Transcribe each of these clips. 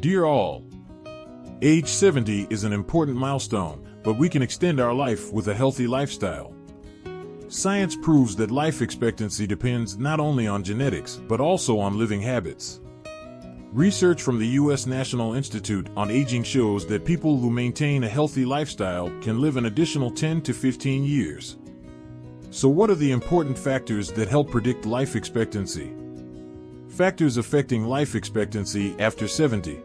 Dear all, age 70 is an important milestone, but we can extend our life with a healthy lifestyle. Science proves that life expectancy depends not only on genetics, but also on living habits. Research from the U.S. National Institute on Aging shows that people who maintain a healthy lifestyle can live an additional 10 to 15 years. So what are the important factors that help predict life expectancy? Factors affecting life expectancy after 70.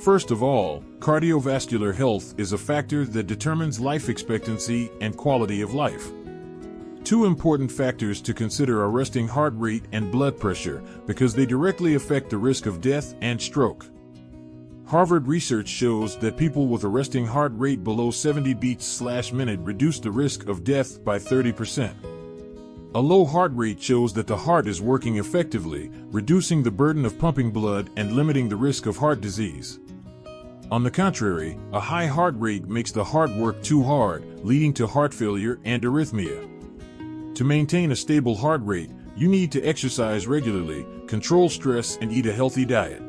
First of all, cardiovascular health is a factor that determines life expectancy and quality of life. Two important factors to consider are resting heart rate and blood pressure, because they directly affect the risk of death and stroke. Harvard research shows that people with a resting heart rate below 70 beats/minute reduce the risk of death by 30%. A low heart rate shows that the heart is working effectively, reducing the burden of pumping blood and limiting the risk of heart disease. On the contrary, a high heart rate makes the heart work too hard, leading to heart failure and arrhythmia. To maintain a stable heart rate, you need to exercise regularly, control stress, and eat a healthy diet.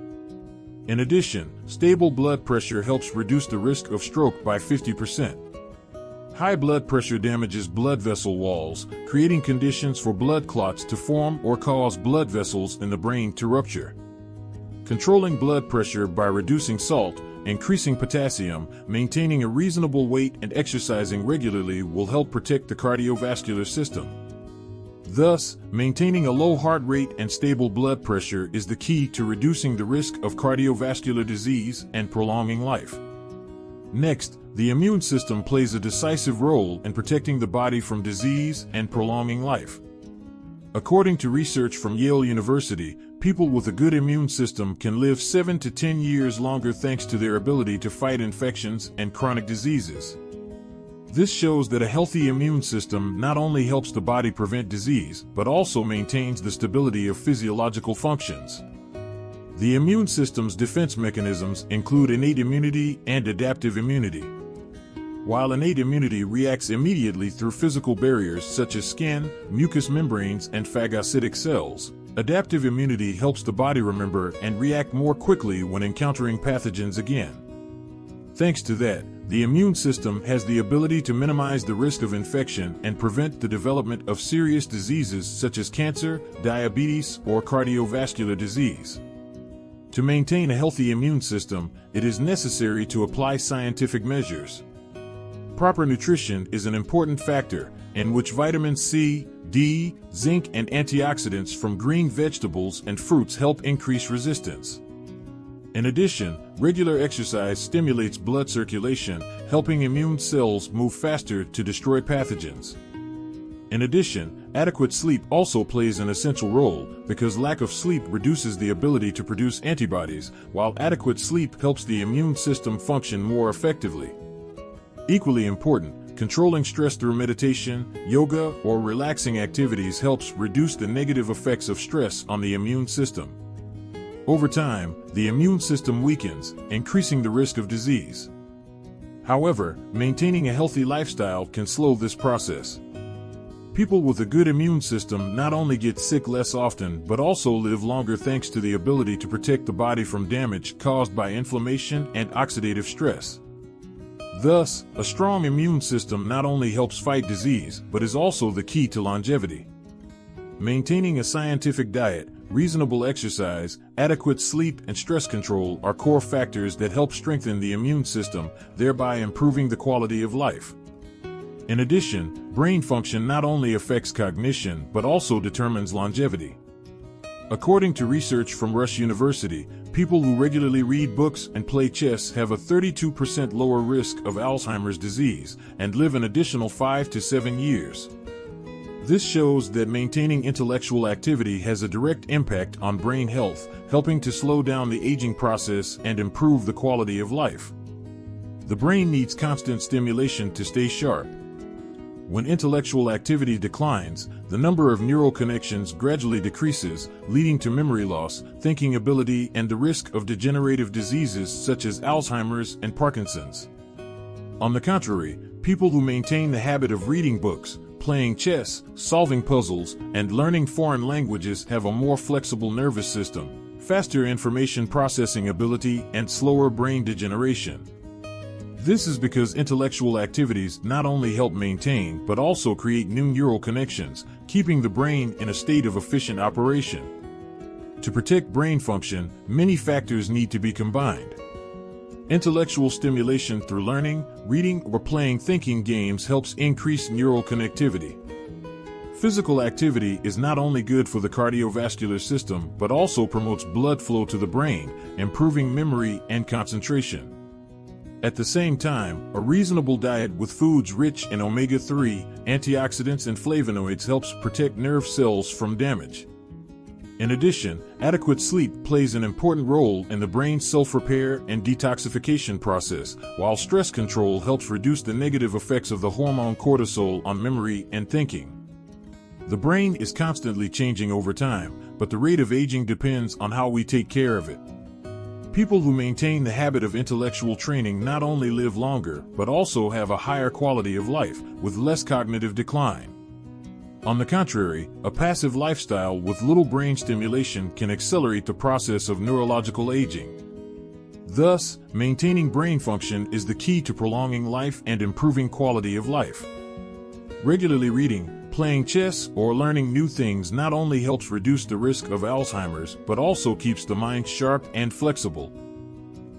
In addition, stable blood pressure helps reduce the risk of stroke by 50%. High blood pressure damages blood vessel walls, creating conditions for blood clots to form or cause blood vessels in the brain to rupture. Controlling blood pressure by reducing salt, increasing potassium, maintaining a reasonable weight, and exercising regularly will help protect the cardiovascular system. Thus, maintaining a low heart rate and stable blood pressure is the key to reducing the risk of cardiovascular disease and prolonging life. Next, the immune system plays a decisive role in protecting the body from disease and prolonging life. According to research from Yale University, people with a good immune system can live 7 to 10 years longer thanks to their ability to fight infections and chronic diseases. This shows that a healthy immune system not only helps the body prevent disease, but also maintains the stability of physiological functions. The immune system's defense mechanisms include innate immunity and adaptive immunity. While innate immunity reacts immediately through physical barriers such as skin, mucous membranes, and phagocytic cells, adaptive immunity helps the body remember and react more quickly when encountering pathogens again. Thanks to that, the immune system has the ability to minimize the risk of infection and prevent the development of serious diseases such as cancer, diabetes, or cardiovascular disease. To maintain a healthy immune system, it is necessary to apply scientific measures. Proper nutrition is an important factor, in which vitamins C, D, zinc, and antioxidants from green vegetables and fruits help increase resistance. In addition, regular exercise stimulates blood circulation, helping immune cells move faster to destroy pathogens. In addition, adequate sleep also plays an essential role, because lack of sleep reduces the ability to produce antibodies, while adequate sleep helps the immune system function more effectively. Equally important, controlling stress through meditation, yoga, or relaxing activities helps reduce the negative effects of stress on the immune system. Over time, the immune system weakens, increasing the risk of disease. However, maintaining a healthy lifestyle can slow this process. People with a good immune system not only get sick less often but also live longer thanks to the ability to protect the body from damage caused by inflammation and oxidative stress. Thus, a strong immune system not only helps fight disease but is also the key to longevity. Maintaining a scientific diet, reasonable exercise, adequate sleep, and stress control are core factors that help strengthen the immune system, thereby improving the quality of life. In addition, brain function not only affects cognition but also determines longevity. According to research from Rush University, people who regularly read books and play chess have a 32% lower risk of Alzheimer's disease and live an additional 5 to 7 years. This shows that maintaining intellectual activity has a direct impact on brain health, helping to slow down the aging process and improve the quality of life. The brain needs constant stimulation to stay sharp. When intellectual activity declines, the number of neural connections gradually decreases, leading to memory loss, thinking ability, and the risk of degenerative diseases such as Alzheimer's and Parkinson's. On the contrary, people who maintain the habit of reading books, playing chess, solving puzzles, and learning foreign languages have a more flexible nervous system, faster information processing ability, and slower brain degeneration. This is because intellectual activities not only help maintain but also create new neural connections, keeping the brain in a state of efficient operation. To protect brain function, many factors need to be combined. Intellectual stimulation through learning, reading, or playing thinking games helps increase neural connectivity. Physical activity is not only good for the cardiovascular system but also promotes blood flow to the brain, improving memory and concentration. At the same time, a reasonable diet with foods rich in omega-3, antioxidants, and flavonoids helps protect nerve cells from damage. In addition, adequate sleep plays an important role in the brain's self-repair and detoxification process, while stress control helps reduce the negative effects of the hormone cortisol on memory and thinking. The brain is constantly changing over time, but the rate of aging depends on how we take care of it. People who maintain the habit of intellectual training not only live longer, but also have a higher quality of life, with less cognitive decline. On the contrary, a passive lifestyle with little brain stimulation can accelerate the process of neurological aging. Thus, maintaining brain function is the key to prolonging life and improving quality of life. Regularly reading, playing chess, or learning new things not only helps reduce the risk of Alzheimer's, but also keeps the mind sharp and flexible.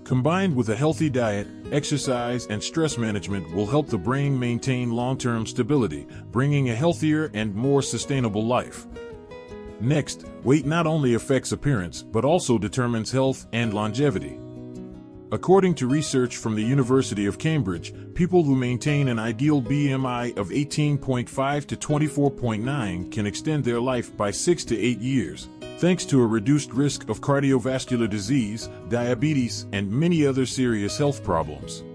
Combined with a healthy diet, exercise, and stress management will help the brain maintain long-term stability, bringing a healthier and more sustainable life. Next, weight not only affects appearance, but also determines health and longevity. According to research from the University of Cambridge, people who maintain an ideal BMI of 18.5 to 24.9 can extend their life by 6 to 8 years, thanks to a reduced risk of cardiovascular disease, diabetes, and many other serious health problems.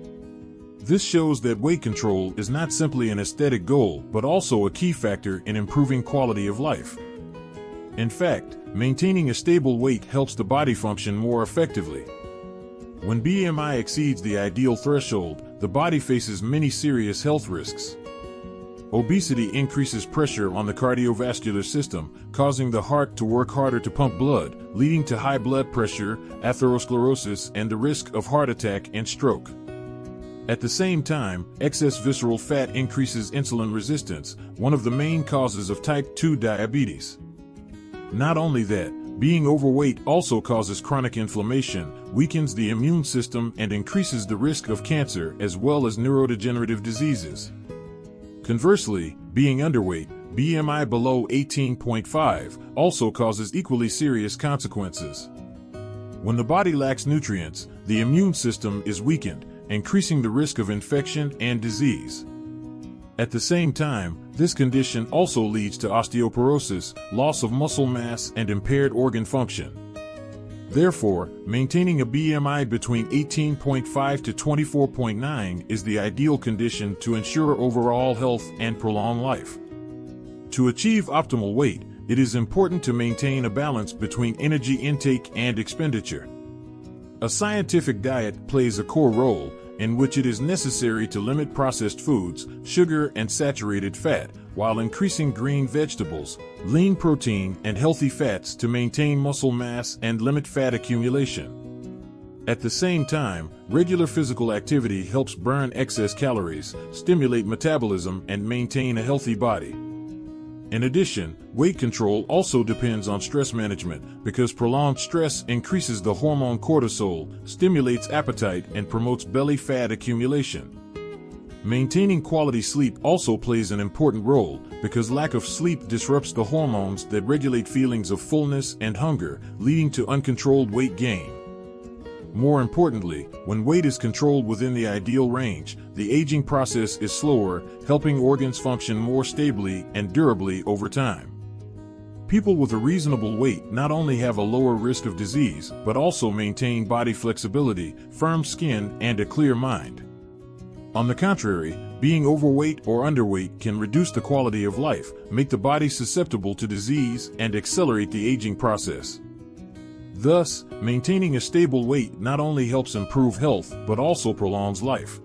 This shows that weight control is not simply an aesthetic goal, but also a key factor in improving quality of life. In fact, maintaining a stable weight helps the body function more effectively. When BMI exceeds the ideal threshold, the body faces many serious health risks. Obesity increases pressure on the cardiovascular system, causing the heart to work harder to pump blood, leading to high blood pressure, atherosclerosis, and the risk of heart attack and stroke. At the same time, excess visceral fat increases insulin resistance, one of the main causes of type 2 diabetes. Not only that, being overweight also causes chronic inflammation, weakens the immune system, and increases the risk of cancer as well as neurodegenerative diseases. Conversely, being underweight, BMI below 18.5, also causes equally serious consequences. When the body lacks nutrients, the immune system is weakened, increasing the risk of infection and disease. At the same time, this condition also leads to osteoporosis, loss of muscle mass, and impaired organ function. Therefore, maintaining a BMI between 18.5 to 24.9 is the ideal condition to ensure overall health and prolong life. To achieve optimal weight, it is important to maintain a balance between energy intake and expenditure. A scientific diet plays a core role, in which it is necessary to limit processed foods, sugar, and saturated fat, while increasing green vegetables, lean protein, and healthy fats to maintain muscle mass and limit fat accumulation. At the same time, regular physical activity helps burn excess calories, stimulate metabolism, and maintain a healthy body. In addition, weight control also depends on stress management, because prolonged stress increases the hormone cortisol, stimulates appetite, and promotes belly fat accumulation. Maintaining quality sleep also plays an important role, because lack of sleep disrupts the hormones that regulate feelings of fullness and hunger, leading to uncontrolled weight gain. More importantly, when weight is controlled within the ideal range, the aging process is slower, helping organs function more stably and durably over time. People with a reasonable weight not only have a lower risk of disease, but also maintain body flexibility, firm skin, and a clear mind. On the contrary, being overweight or underweight can reduce the quality of life, make the body susceptible to disease, and accelerate the aging process. Thus, maintaining a stable weight not only helps improve health, but also prolongs life.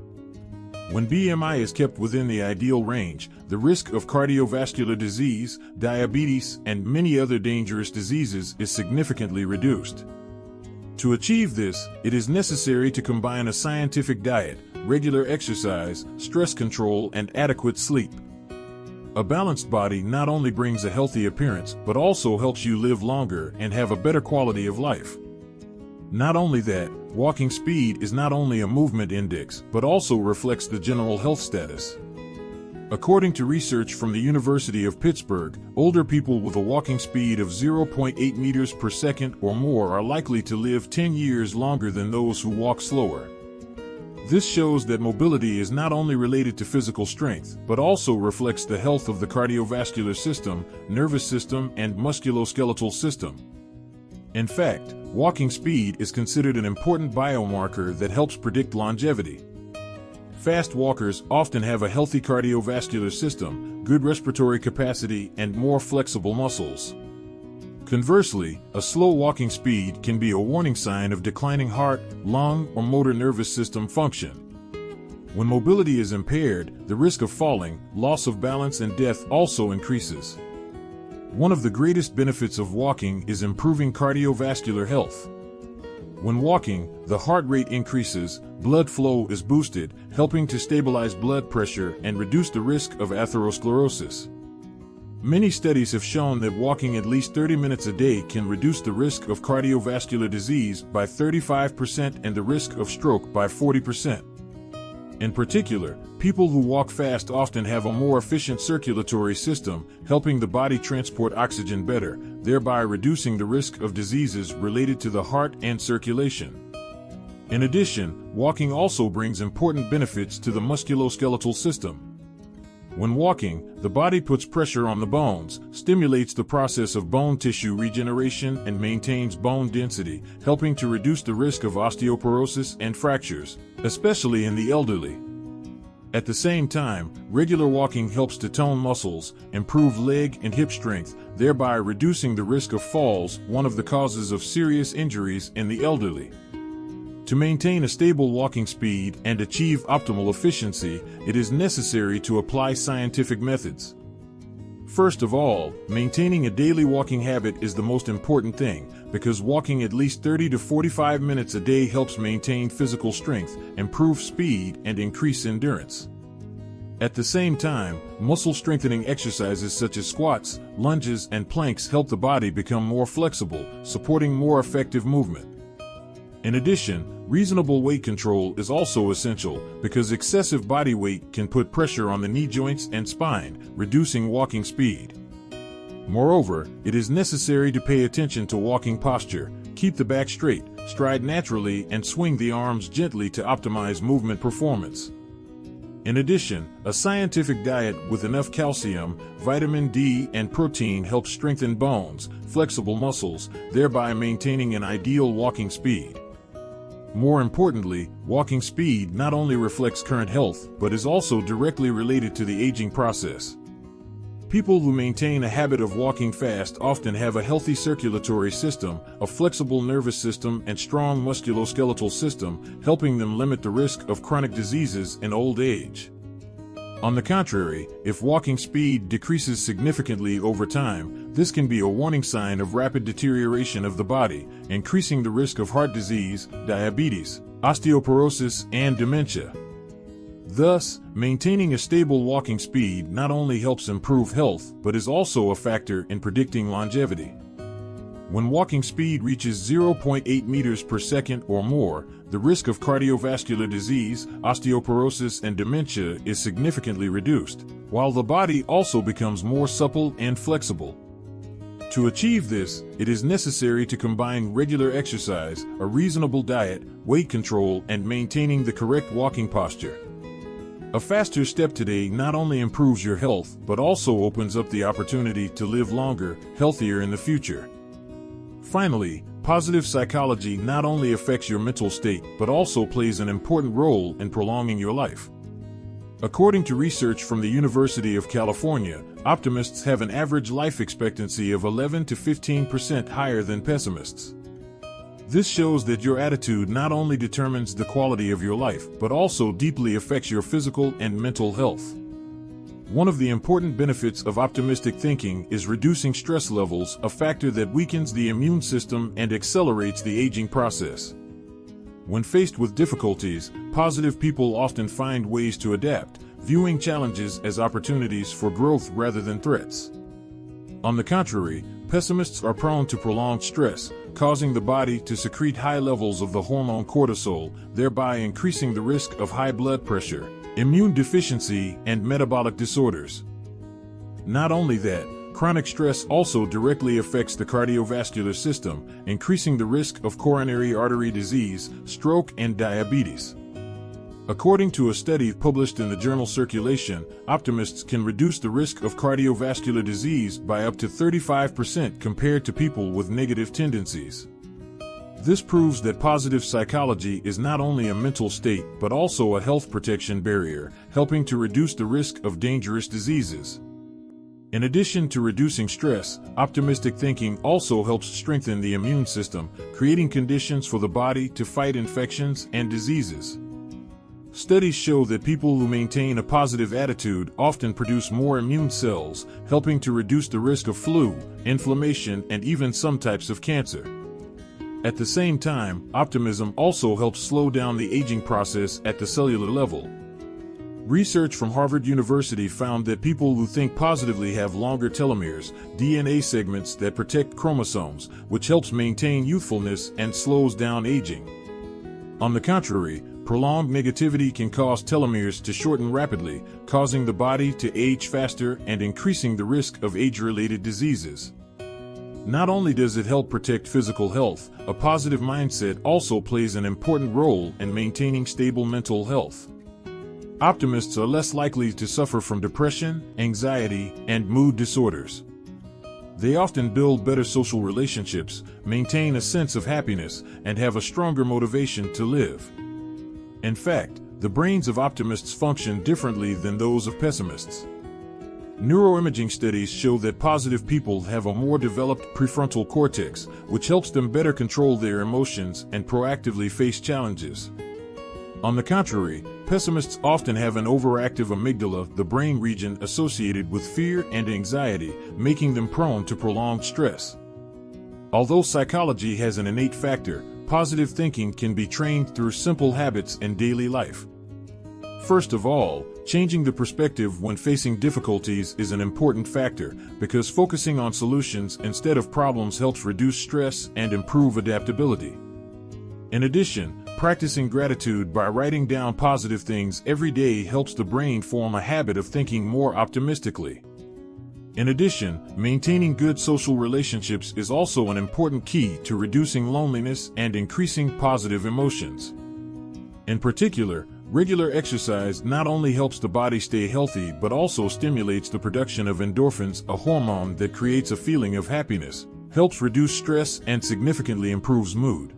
When BMI is kept within the ideal range, the risk of cardiovascular disease, diabetes, and many other dangerous diseases is significantly reduced. To achieve this, it is necessary to combine a scientific diet, regular exercise, stress control, and adequate sleep. A balanced body not only brings a healthy appearance, but also helps you live longer and have a better quality of life. Not only that, walking speed is not only a movement index, but also reflects the general health status. According to research from the University of Pittsburgh, older people with a walking speed of 0.8 meters per second or more are likely to live 10 years longer than those who walk slower. This shows that mobility is not only related to physical strength, but also reflects the health of the cardiovascular system, nervous system, and musculoskeletal system. In fact, walking speed is considered an important biomarker that helps predict longevity. Fast walkers often have a healthy cardiovascular system, good respiratory capacity, and more flexible muscles. Conversely, a slow walking speed can be a warning sign of declining heart, lung, or motor nervous system function. When mobility is impaired, the risk of falling, loss of balance, and death also increases. One of the greatest benefits of walking is improving cardiovascular health. When walking, the heart rate increases, blood flow is boosted, helping to stabilize blood pressure and reduce the risk of atherosclerosis. Many studies have shown that walking at least 30 minutes a day can reduce the risk of cardiovascular disease by 35% and the risk of stroke by 40%. In particular, people who walk fast often have a more efficient circulatory system, helping the body transport oxygen better, thereby reducing the risk of diseases related to the heart and circulation. In addition, walking also brings important benefits to the musculoskeletal system. When walking, the body puts pressure on the bones, stimulates the process of bone tissue regeneration, and maintains bone density, helping to reduce the risk of osteoporosis and fractures, especially in the elderly. At the same time, regular walking helps to tone muscles, improve leg and hip strength, thereby reducing the risk of falls, one of the causes of serious injuries in the elderly. To maintain a stable walking speed and achieve optimal efficiency, it is necessary to apply scientific methods. First of all, maintaining a daily walking habit is the most important thing, because walking at least 30 to 45 minutes a day helps maintain physical strength, improve speed, and increase endurance. At the same time, muscle-strengthening exercises such as squats, lunges, and planks help the body become more flexible, supporting more effective movement. In addition, reasonable weight control is also essential because excessive body weight can put pressure on the knee joints and spine, reducing walking speed. Moreover, it is necessary to pay attention to walking posture, keep the back straight, stride naturally, and swing the arms gently to optimize movement performance. In addition, a scientific diet with enough calcium, vitamin D, and protein helps strengthen bones, flexible muscles, thereby maintaining an ideal walking speed. More importantly, walking speed not only reflects current health, but is also directly related to the aging process. People who maintain a habit of walking fast often have a healthy circulatory system, a flexible nervous system, and strong musculoskeletal system, helping them limit the risk of chronic diseases in old age. On the contrary, if walking speed decreases significantly over time, this can be a warning sign of rapid deterioration of the body, increasing the risk of heart disease, diabetes, osteoporosis, and dementia. Thus, maintaining a stable walking speed not only helps improve health, but is also a factor in predicting longevity. When walking speed reaches 0.8 meters per second or more, the risk of cardiovascular disease, osteoporosis, and dementia is significantly reduced, while the body also becomes more supple and flexible. To achieve this, it is necessary to combine regular exercise, a reasonable diet, weight control, and maintaining the correct walking posture. A faster step today not only improves your health, but also opens up the opportunity to live longer, healthier in the future. Finally, positive psychology not only affects your mental state, but also plays an important role in prolonging your life. According to research from the University of California, optimists have an average life expectancy of 11 to 15% higher than pessimists. This shows that your attitude not only determines the quality of your life, but also deeply affects your physical and mental health. One of the important benefits of optimistic thinking is reducing stress levels, a factor that weakens the immune system and accelerates the aging process. When faced with difficulties, positive people often find ways to adapt, viewing challenges as opportunities for growth rather than threats. On the contrary, pessimists are prone to prolonged stress, causing the body to secrete high levels of the hormone cortisol, thereby increasing the risk of high blood pressure, immune deficiency, and metabolic disorders. Not only that, chronic stress also directly affects the cardiovascular system, increasing the risk of coronary artery disease, stroke, and diabetes. According to a study published in the journal Circulation, optimists can reduce the risk of cardiovascular disease by up to 35% compared to people with negative tendencies. This proves that positive psychology is not only a mental state but also a health protection barrier, helping to reduce the risk of dangerous diseases. In addition to reducing stress, optimistic thinking also helps strengthen the immune system, creating conditions for the body to fight infections and diseases. Studies show that people who maintain a positive attitude often produce more immune cells, helping to reduce the risk of flu, inflammation, and even some types of cancer. At the same time, optimism also helps slow down the aging process at the cellular level. Research from Harvard University found that people who think positively have longer telomeres, DNA segments that protect chromosomes, which helps maintain youthfulness and slows down aging. On the contrary, prolonged negativity can cause telomeres to shorten rapidly, causing the body to age faster and increasing the risk of age-related diseases. Not only does it help protect physical health, a positive mindset also plays an important role in maintaining stable mental health. Optimists are less likely to suffer from depression, anxiety, and mood disorders. They often build better social relationships, maintain a sense of happiness, and have a stronger motivation to live. In fact, the brains of optimists function differently than those of pessimists. Neuroimaging studies show that positive people have a more developed prefrontal cortex, which helps them better control their emotions and proactively face challenges. On the contrary, pessimists often have an overactive amygdala, the brain region associated with fear and anxiety, making them prone to prolonged stress. Although psychology has an innate factor, positive thinking can be trained through simple habits in daily life. First of all, changing the perspective when facing difficulties is an important factor, because focusing on solutions instead of problems helps reduce stress and improve adaptability. In addition, practicing gratitude by writing down positive things every day helps the brain form a habit of thinking more optimistically. In addition, maintaining good social relationships is also an important key to reducing loneliness and increasing positive emotions. In particular, regular exercise not only helps the body stay healthy but also stimulates the production of endorphins, a hormone that creates a feeling of happiness, helps reduce stress, and significantly improves mood.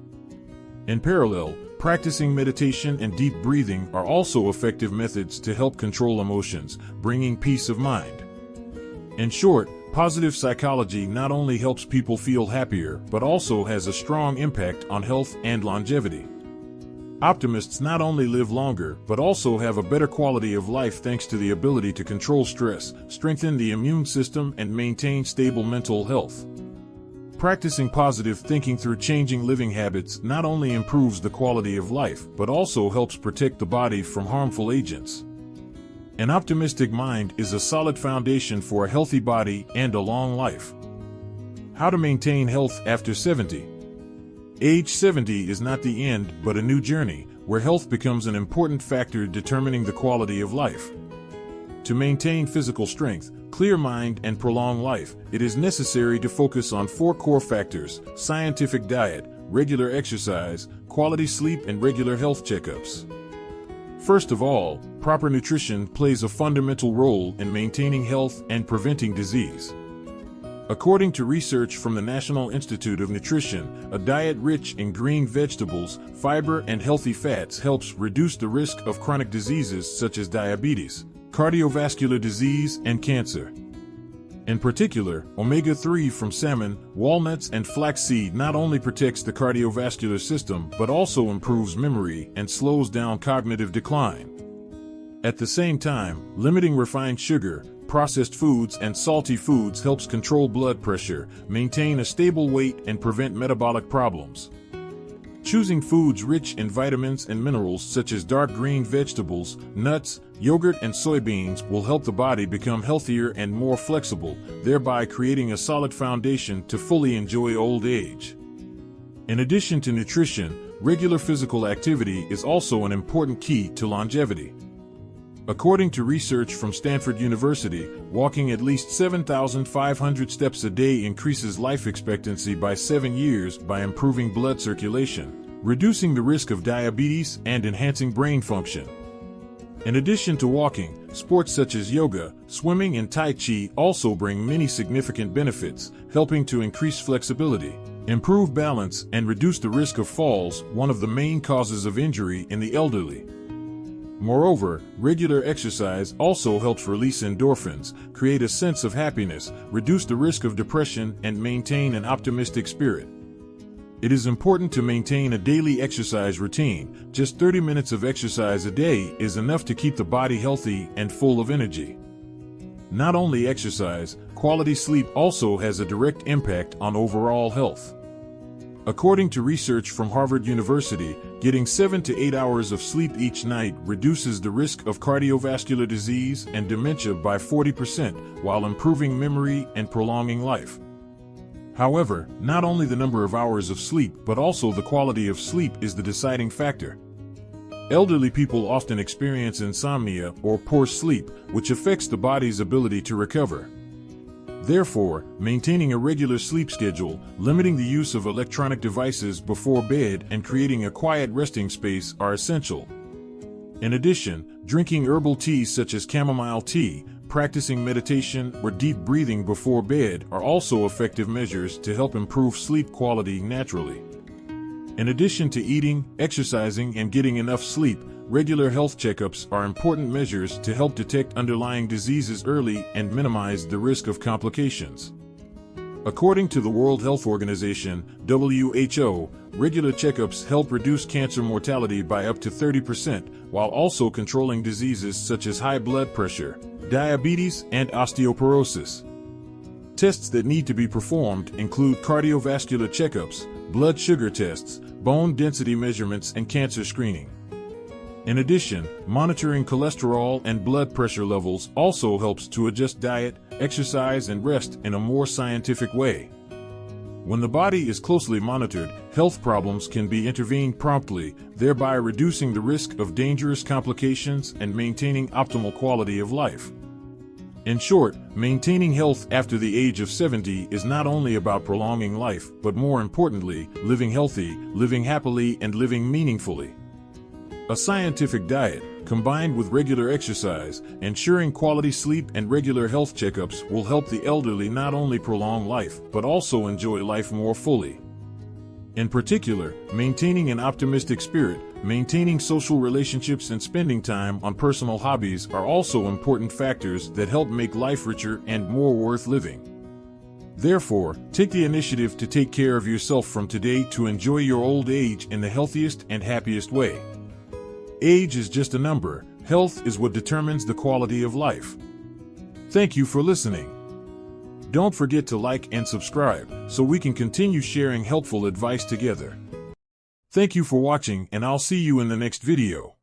In parallel, practicing meditation and deep breathing are also effective methods to help control emotions, bringing peace of mind. In short, positive psychology not only helps people feel happier but also has a strong impact on health and longevity. Optimists not only live longer but also have a better quality of life thanks to the ability to control stress, strengthen the immune system, and maintain stable mental health. Practicing positive thinking through changing living habits not only improves the quality of life but also helps protect the body from harmful agents. An optimistic mind is a solid foundation for a healthy body and a long life. How to maintain health after 70? Age 70 is not the end but a new journey, where health becomes an important factor determining the quality of life. To maintain physical strength, clear mind, and prolong life, it is necessary to focus on 4 core factors: scientific diet, regular exercise, quality sleep, and regular health checkups. First of all, proper nutrition plays a fundamental role in maintaining health and preventing disease. According to research from the National Institute of Nutrition, a diet rich in green vegetables, fiber, and healthy fats helps reduce the risk of chronic diseases such as diabetes, cardiovascular disease, and cancer. In particular, omega-3 from salmon, walnuts, and flaxseed not only protects the cardiovascular system but also improves memory and slows down cognitive decline. At the same time, limiting refined sugar, processed foods, and salty foods helps control blood pressure, maintain a stable weight, and prevent metabolic problems. Choosing foods rich in vitamins and minerals such as dark green vegetables, nuts, yogurt, and soybeans will help the body become healthier and more flexible, thereby creating a solid foundation to fully enjoy old age. In addition to nutrition, regular physical activity is also an important key to longevity. According to research from Stanford University, walking at least 7,500 steps a day increases life expectancy by 7 years by improving blood circulation, reducing the risk of diabetes, and enhancing brain function. In addition to walking, sports such as yoga, swimming, and Tai Chi also bring many significant benefits, helping to increase flexibility, improve balance, and reduce the risk of falls, one of the main causes of injury in the elderly. Moreover, regular exercise also helps release endorphins, create a sense of happiness, reduce the risk of depression, and maintain an optimistic spirit. It is important to maintain a daily exercise routine. Just 30 minutes of exercise a day is enough to keep the body healthy and full of energy. Not only exercise, quality sleep also has a direct impact on overall health. According to research from Harvard University, getting 7 to 8 hours of sleep each night reduces the risk of cardiovascular disease and dementia by 40%, while improving memory and prolonging life. However, not only the number of hours of sleep but also the quality of sleep is the deciding factor. Elderly people often experience insomnia or poor sleep, which affects the body's ability to recover. Therefore, maintaining a regular sleep schedule, limiting the use of electronic devices before bed, and creating a quiet resting space are essential. In addition, drinking herbal teas such as chamomile tea, practicing meditation, or deep breathing before bed are also effective measures to help improve sleep quality naturally. In addition to eating, exercising, and getting enough sleep, regular health checkups are important measures to help detect underlying diseases early and minimize the risk of complications. According to the World Health Organization, WHO, regular checkups help reduce cancer mortality by up to 30%, while also controlling diseases such as high blood pressure, diabetes, and osteoporosis. Tests that need to be performed include cardiovascular checkups, blood sugar tests, bone density measurements, and cancer screening. In addition, monitoring cholesterol and blood pressure levels also helps to adjust diet, exercise, and rest in a more scientific way. When the body is closely monitored, health problems can be intervened promptly, thereby reducing the risk of dangerous complications and maintaining optimal quality of life. In short, maintaining health after the age of 70 is not only about prolonging life, but more importantly, living healthy, living happily, and living meaningfully. A scientific diet, combined with regular exercise, ensuring quality sleep, and regular health checkups will help the elderly not only prolong life, but also enjoy life more fully. In particular, maintaining an optimistic spirit, maintaining social relationships, and spending time on personal hobbies are also important factors that help make life richer and more worth living. Therefore, take the initiative to take care of yourself from today to enjoy your old age in the healthiest and happiest way. Age is just a number. Health is what determines the quality of life. Thank you for listening. Don't forget to like and subscribe so we can continue sharing helpful advice together. Thank you for watching, and I'll see you in the next video.